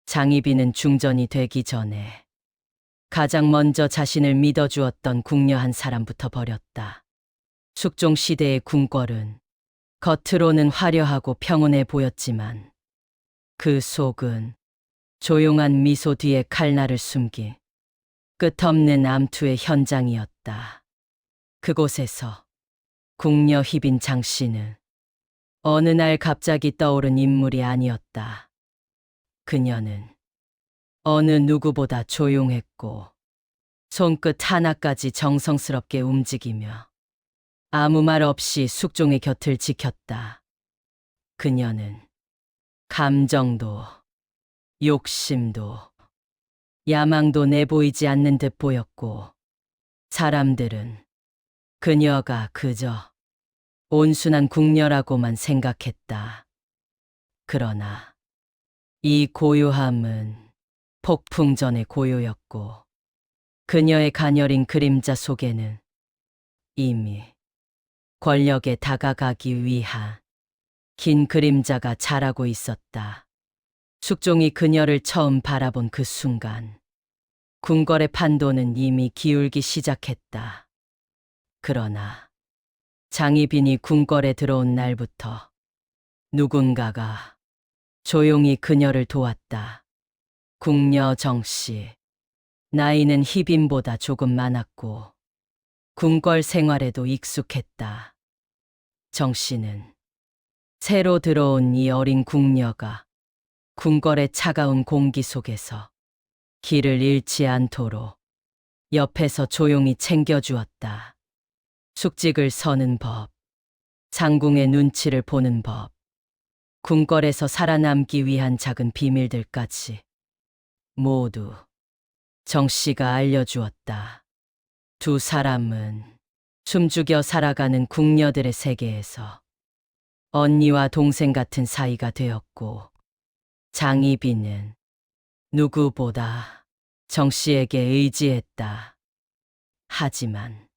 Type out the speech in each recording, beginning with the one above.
장희빈은 중전이 되기 전에 가장 먼저 자신을 믿어주었던 궁녀 한 사람부터 버렸다. 숙종 시대의 궁궐은 겉으로는 화려하고 평온해 보였지만 그 속은 조용한 미소 뒤에 칼날을 숨긴 끝없는 암투의 현장이었다. 그곳에서 궁녀 희빈 장 씨는 어느 날 갑자기 떠오른 인물이 아니었다. 그녀는 어느 누구보다 조용했고 손끝 하나까지 정성스럽게 움직이며 아무 말 없이 숙종의 곁을 지켰다. 그녀는 감정도 욕심도 야망도 내보이지 않는 듯 보였고 사람들은 그녀가 그저 온순한 궁녀라고만 생각했다. 그러나 이 고요함은 폭풍 전의 고요였고 그녀의 가녀린 그림자 속에는 이미 권력에 다가가기 위한 긴 그림자가 자라고 있었다. 숙종이 그녀를 처음 바라본 그 순간 궁궐의 판도는 이미 기울기 시작했다. 그러나 장희빈이 궁궐에 들어온 날부터 누군가가 조용히 그녀를 도왔다. 궁녀 정씨. 나이는 희빈보다 조금 많았고 궁궐 생활에도 익숙했다. 정씨는 새로 들어온 이 어린 궁녀가 궁궐의 차가운 공기 속에서 길을 잃지 않도록 옆에서 조용히 챙겨주었다. 숙직을 서는 법, 상궁의 눈치를 보는 법, 궁궐에서 살아남기 위한 작은 비밀들까지 모두 정씨가 알려주었다. 두 사람은 숨죽여 살아가는 궁녀들의 세계에서 언니와 동생 같은 사이가 되었고 장희빈은 누구보다 정씨에게 의지했다. 하지만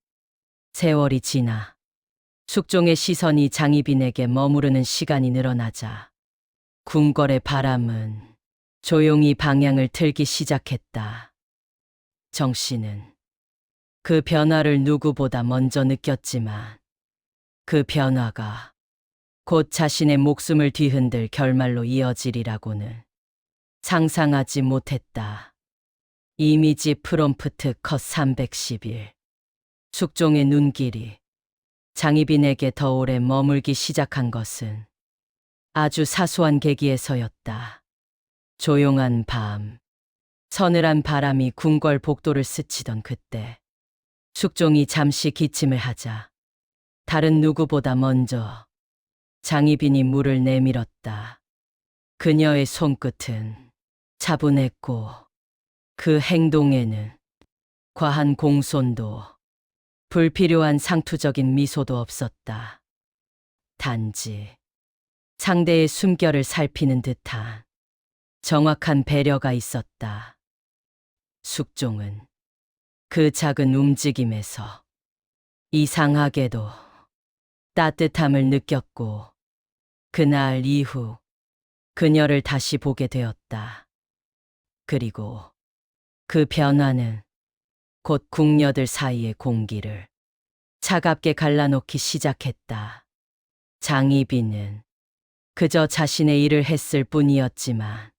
세월이 지나 숙종의 시선이 장희빈에게 머무르는 시간이 늘어나자 궁궐의 바람은 조용히 방향을 틀기 시작했다. 정씨는 그 변화를 누구보다 먼저 느꼈지만 그 변화가 곧 자신의 목숨을 뒤흔들 결말로 이어지리라고는 상상하지 못했다. 이미지 프롬프트 컷 311. 숙종의 눈길이 장희빈에게 더 오래 머물기 시작한 것은 아주 사소한 계기에서였다. 조용한 밤, 서늘한 바람이 궁궐 복도를 스치던 그때 숙종이 잠시 기침을 하자 다른 누구보다 먼저 장희빈이 물을 내밀었다. 그녀의 손끝은 차분했고 그 행동에는 과한 공손도 불필요한 상투적인 미소도 없었다. 단지 상대의 숨결을 살피는 듯한 정확한 배려가 있었다. 숙종은 그 작은 움직임에서 이상하게도 따뜻함을 느꼈고 그날 이후 그녀를 다시 보게 되었다. 그리고 그 변화는 곧 궁녀들 사이의 공기를 차갑게 갈라놓기 시작했다. 장희빈은 그저 자신의 일을 했을 뿐이었지만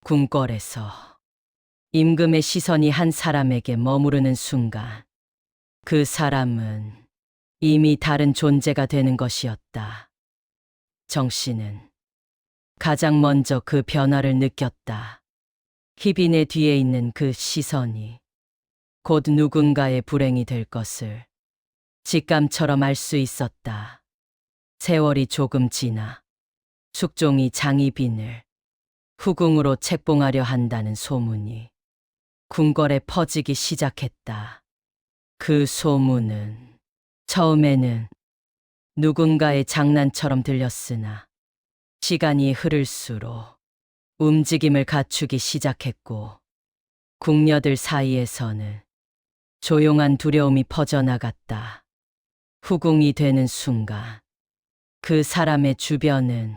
궁궐에서 임금의 시선이 한 사람에게 머무르는 순간 그 사람은 이미 다른 존재가 되는 것이었다. 정씨는 가장 먼저 그 변화를 느꼈다. 희빈의 뒤에 있는 그 시선이 곧 누군가의 불행이 될 것을 직감처럼 알 수 있었다. 세월이 조금 지나 숙종이 장희빈을 후궁으로 책봉하려 한다는 소문이 궁궐에 퍼지기 시작했다. 그 소문은 처음에는 누군가의 장난처럼 들렸으나 시간이 흐를수록 움직임을 갖추기 시작했고 궁녀들 사이에서는 조용한 두려움이 퍼져나갔다. 후궁이 되는 순간 그 사람의 주변은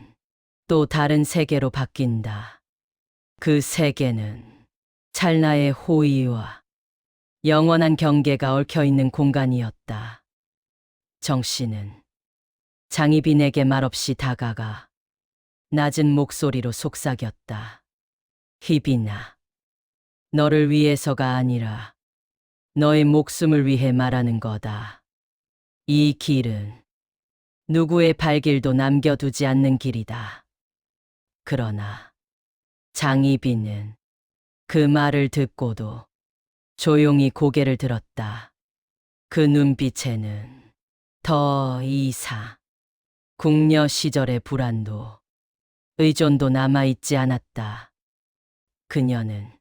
또 다른 세계로 바뀐다. 그 세계는 찰나의 호의와 영원한 경계가 얽혀 있는 공간이었다. 정씨는 장희빈에게 말없이 다가가 낮은 목소리로 속삭였다. 희빈아, 너를 위해서가 아니라 너의 목숨을 위해 말하는 거다. 이 길은 누구의 발길도 남겨두지 않는 길이다. 그러나 장희빈은 그 말을 듣고도 조용히 고개를 들었다. 그 눈빛에는 더 이상 궁녀 시절의 불안도 의존도 남아있지 않았다. 그녀는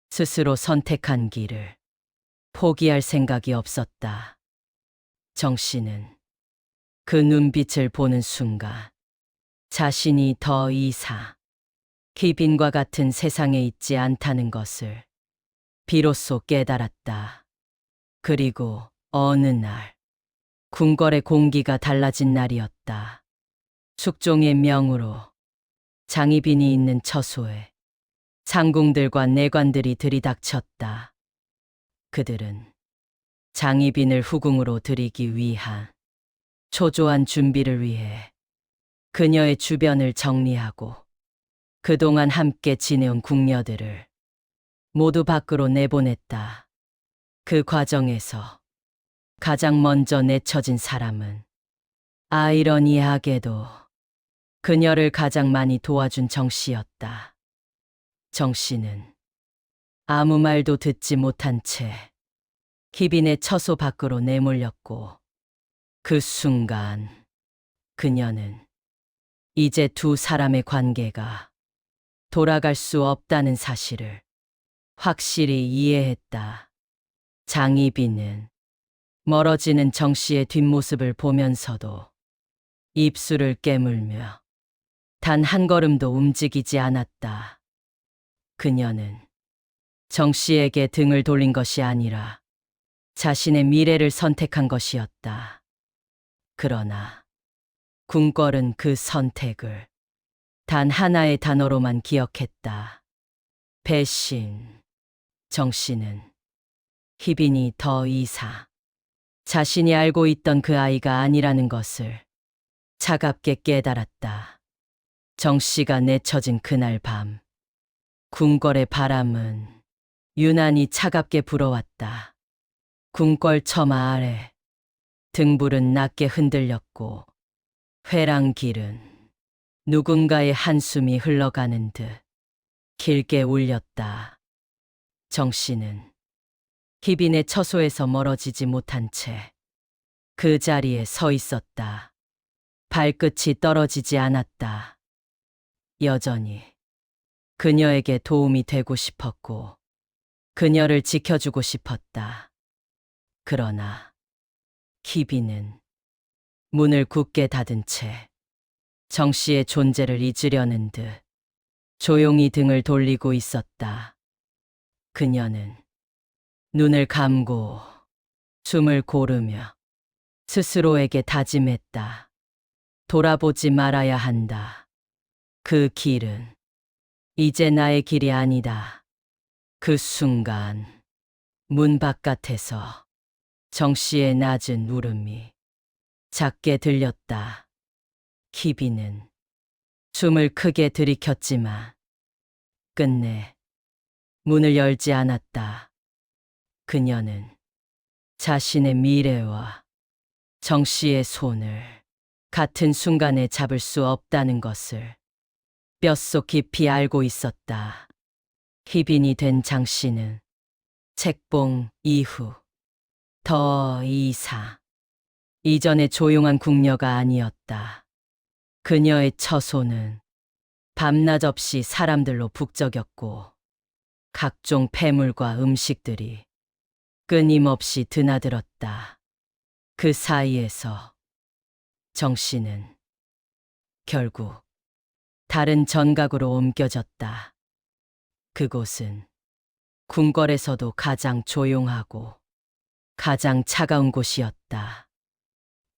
스스로 선택한 길을 포기할 생각이 없었다. 정씨는 그 눈빛을 보는 순간 자신이 더 이상 희빈과 같은 세상에 있지 않다는 것을 비로소 깨달았다. 그리고 어느 날 궁궐의 공기가 달라진 날이었다. 숙종의 명으로 장희빈이 있는 처소에 상궁들과 내관들이 들이닥쳤다. 그들은 장희빈을 후궁으로 들이기 위한 초조한 준비를 위해 그녀의 주변을 정리하고 그동안 함께 지내온 궁녀들을 모두 밖으로 내보냈다. 그 과정에서 가장 먼저 내쳐진 사람은 아이러니하게도 그녀를 가장 많이 도와준 정씨였다. 정씨는 아무 말도 듣지 못한 채 희빈의 처소 밖으로 내몰렸고 그 순간 그녀는 이제 두 사람의 관계가 돌아갈 수 없다는 사실을 확실히 이해했다. 장희빈은 멀어지는 정씨의 뒷모습을 보면서도 입술을 깨물며 단 한 걸음도 움직이지 않았다. 그녀는 정씨에게 등을 돌린 것이 아니라 자신의 미래를 선택한 것이었다. 그러나 궁궐은 그 선택을 단 하나의 단어로만 기억했다. 배신. 정씨는 희빈이 더 이상 자신이 알고 있던 그 아이가 아니라는 것을 차갑게 깨달았다. 정씨가 내쳐진 그날 밤, 궁궐의 바람은 유난히 차갑게 불어왔다. 궁궐 처마 아래 등불은 낮게 흔들렸고 회랑길은 누군가의 한숨이 흘러가는 듯 길게 울렸다. 정씨는 희빈의 처소에서 멀어지지 못한 채 그 자리에 서 있었다. 발끝이 떨어지지 않았다. 여전히 그녀에게 도움이 되고 싶었고 그녀를 지켜주고 싶었다. 그러나 희빈은 문을 굳게 닫은 채 정씨의 존재를 잊으려는 듯 조용히 등을 돌리고 있었다. 그녀는 눈을 감고 숨을 고르며 스스로에게 다짐했다. 돌아보지 말아야 한다. 그 길은 이제 나의 길이 아니다. 그 순간 문 바깥에서 정씨의 낮은 울음이 작게 들렸다. 희빈은 숨을 크게 들이켰지만 끝내 문을 열지 않았다. 그녀는 자신의 미래와 정씨의 손을 같은 순간에 잡을 수 없다는 것을 뼛속 깊이 알고 있었다. 희빈이 된 장씨는 책봉 이후 더 이상 이전의 조용한 궁녀가 아니었다. 그녀의 처소는 밤낮 없이 사람들로 북적였고 각종 폐물과 음식들이 끊임없이 드나들었다. 그 사이에서 정씨는 결국 다른 전각으로 옮겨졌다. 그곳은 궁궐에서도 가장 조용하고 가장 차가운 곳이었다.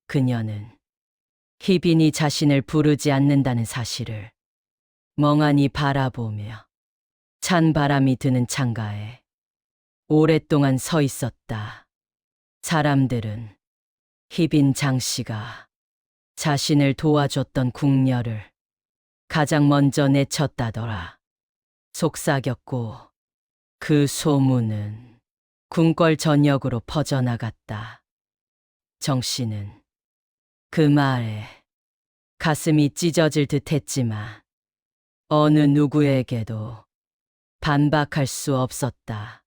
그녀는 희빈이 자신을 부르지 않는다는 사실을 멍하니 바라보며 찬 바람이 드는 창가에 오랫동안 서 있었다. 사람들은 희빈 장씨가 자신을 도와줬던 궁녀를 가장 먼저 내쳤다더라. 속삭였고 그 소문은 궁궐 전역으로 퍼져나갔다. 정씨는 그 말에 가슴이 찢어질 듯 했지만 어느 누구에게도 반박할 수 없었다.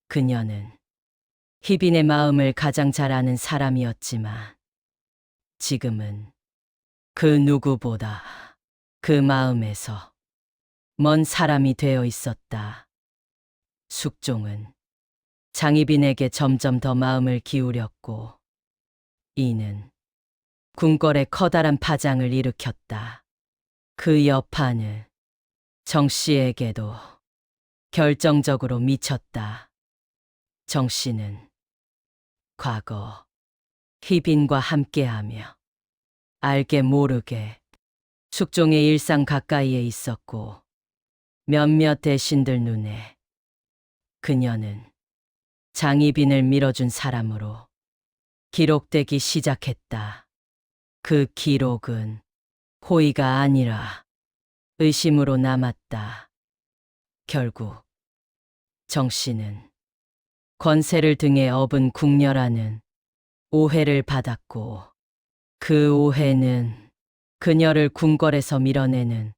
그녀는 희빈의 마음을 가장 잘 아는 사람이었지만 지금은 그 누구보다 그 마음에서 먼 사람이 되어 있었다. 숙종은 장희빈에게 점점 더 마음을 기울였고 이는 궁궐에 커다란 파장을 일으켰다. 그 여파는 정씨에게도 결정적으로 미쳤다. 정씨는 과거 희빈과 함께하며 알게 모르게 숙종의 일상 가까이에 있었고 몇몇 대신들 눈에 그녀는 장희빈을 밀어준 사람으로 기록되기 시작했다. 그 기록은 호의가 아니라 의심으로 남았다. 결국 정씨는 권세를 등에 업은 궁녀라는 오해를 받았고 그 오해는 그녀를 궁궐에서 밀어내는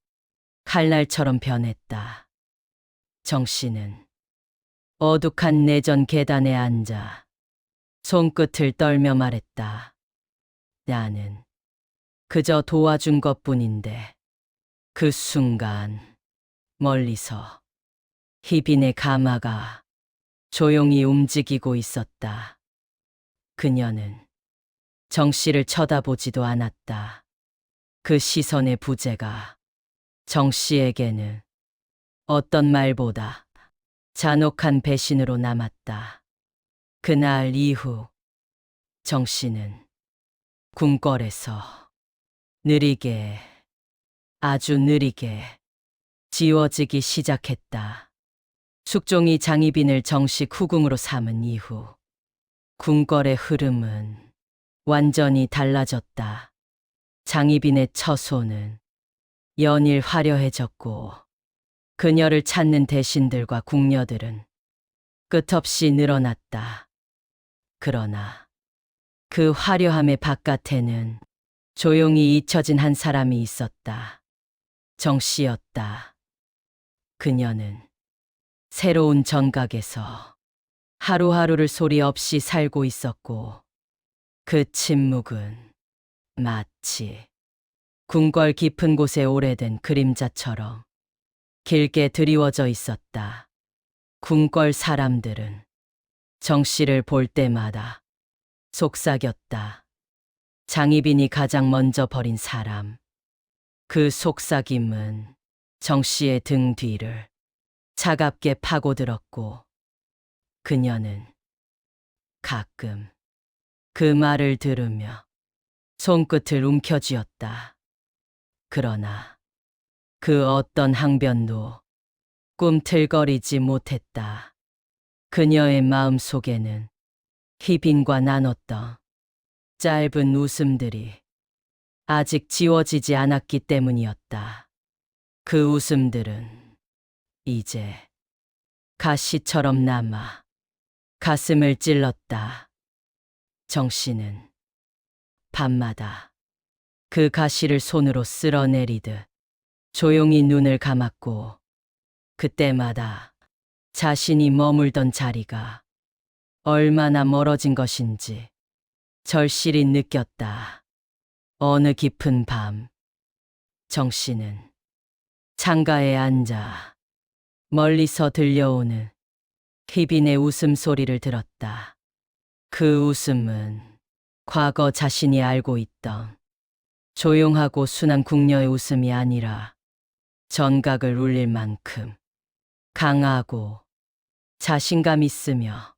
칼날처럼 변했다. 정씨는 어둑한 내전 계단에 앉아 손끝을 떨며 말했다. 나는 그저 도와준 것뿐인데 그 순간 멀리서 희빈의 가마가 조용히 움직이고 있었다. 그녀는 정씨를 쳐다보지도 않았다. 그 시선의 부재가 정씨에게는 어떤 말보다 잔혹한 배신으로 남았다. 그날 이후 정씨는 궁궐에서 느리게, 아주 느리게 지워지기 시작했다. 숙종이 장희빈을 정식 후궁으로 삼은 이후 궁궐의 흐름은 완전히 달라졌다. 장희빈의 처소는 연일 화려해졌고 그녀를 찾는 대신들과 궁녀들은 끝없이 늘어났다. 그러나 그 화려함의 바깥에는 조용히 잊혀진 한 사람이 있었다. 정씨였다. 그녀는 새로운 정각에서 하루하루를 소리 없이 살고 있었고 그 침묵은 마치 궁궐 깊은 곳에 오래된 그림자처럼 길게 드리워져 있었다. 궁궐 사람들은 정씨를 볼 때마다 속삭였다. 장희빈이 가장 먼저 버린 사람. 그 속삭임은 정씨의 등 뒤를 차갑게 파고들었고 그녀는 가끔 그 말을 들으며 손끝을 움켜쥐었다. 그러나 그 어떤 항변도 꿈틀거리지 못했다. 그녀의 마음 속에는 희빈과 나눴던 짧은 웃음들이 아직 지워지지 않았기 때문이었다. 그 웃음들은 이제 가시처럼 남아 가슴을 찔렀다. 정씨는 밤마다 그 가시를 손으로 쓸어내리듯 조용히 눈을 감았고 그때마다 자신이 머물던 자리가 얼마나 멀어진 것인지 절실히 느꼈다. 어느 깊은 밤 정씨는 창가에 앉아 멀리서 들려오는 희빈의 웃음소리를 들었다. 그 웃음은 과거 자신이 알고 있던 조용하고 순한 궁녀의 웃음이 아니라 전각을 울릴 만큼 강하고 자신감 있으며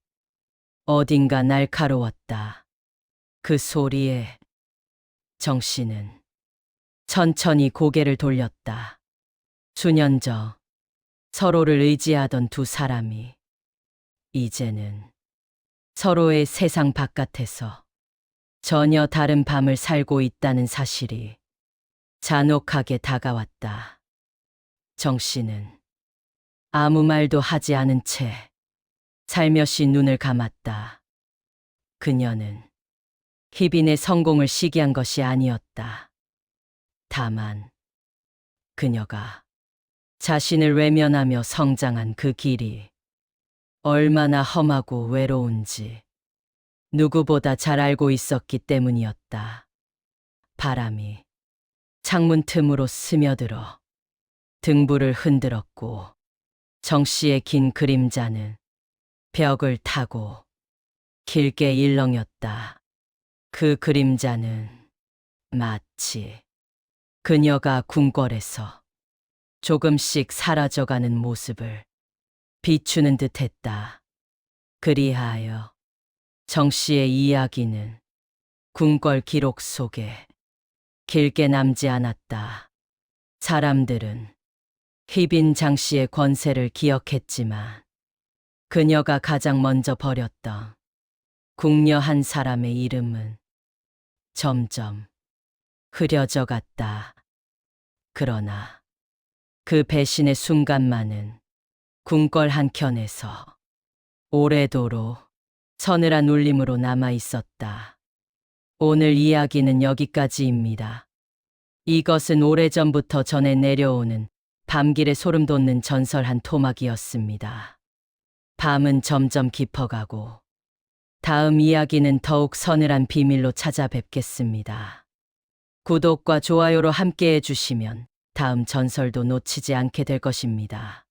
어딘가 날카로웠다. 그 소리에 정씨는 천천히 고개를 돌렸다. 수년 전 서로를 의지하던 두 사람이 이제는 서로의 세상 바깥에서 전혀 다른 밤을 살고 있다는 사실이 잔혹하게 다가왔다. 정 씨는 아무 말도 하지 않은 채 살며시 눈을 감았다. 그녀는 희빈의 성공을 시기한 것이 아니었다. 다만 그녀가 자신을 외면하며 성장한 그 길이 얼마나 험하고 외로운지 누구보다 잘 알고 있었기 때문이었다. 바람이 창문 틈으로 스며들어 등불을 흔들었고 정 씨의 긴 그림자는 벽을 타고 길게 일렁였다. 그 그림자는 마치 그녀가 궁궐에서 조금씩 사라져가는 모습을 비추는 듯했다. 그리하여 정 씨의 이야기는 궁궐 기록 속에 길게 남지 않았다. 사람들은 희빈 장 씨의 권세를 기억했지만 그녀가 가장 먼저 버렸던 궁녀 한 사람의 이름은 점점 흐려져 갔다. 그러나 그 배신의 순간만은 궁궐 한켠에서 오래도록 서늘한 울림으로 남아 있었다. 오늘 이야기는 여기까지입니다. 이것은 오래전부터 전해 내려오는 밤길에 소름 돋는 전설 한 토막이었습니다. 밤은 점점 깊어가고 다음 이야기는 더욱 서늘한 비밀로 찾아뵙겠습니다. 구독과 좋아요로 함께해 주시면 다음 전설도 놓치지 않게 될 것입니다.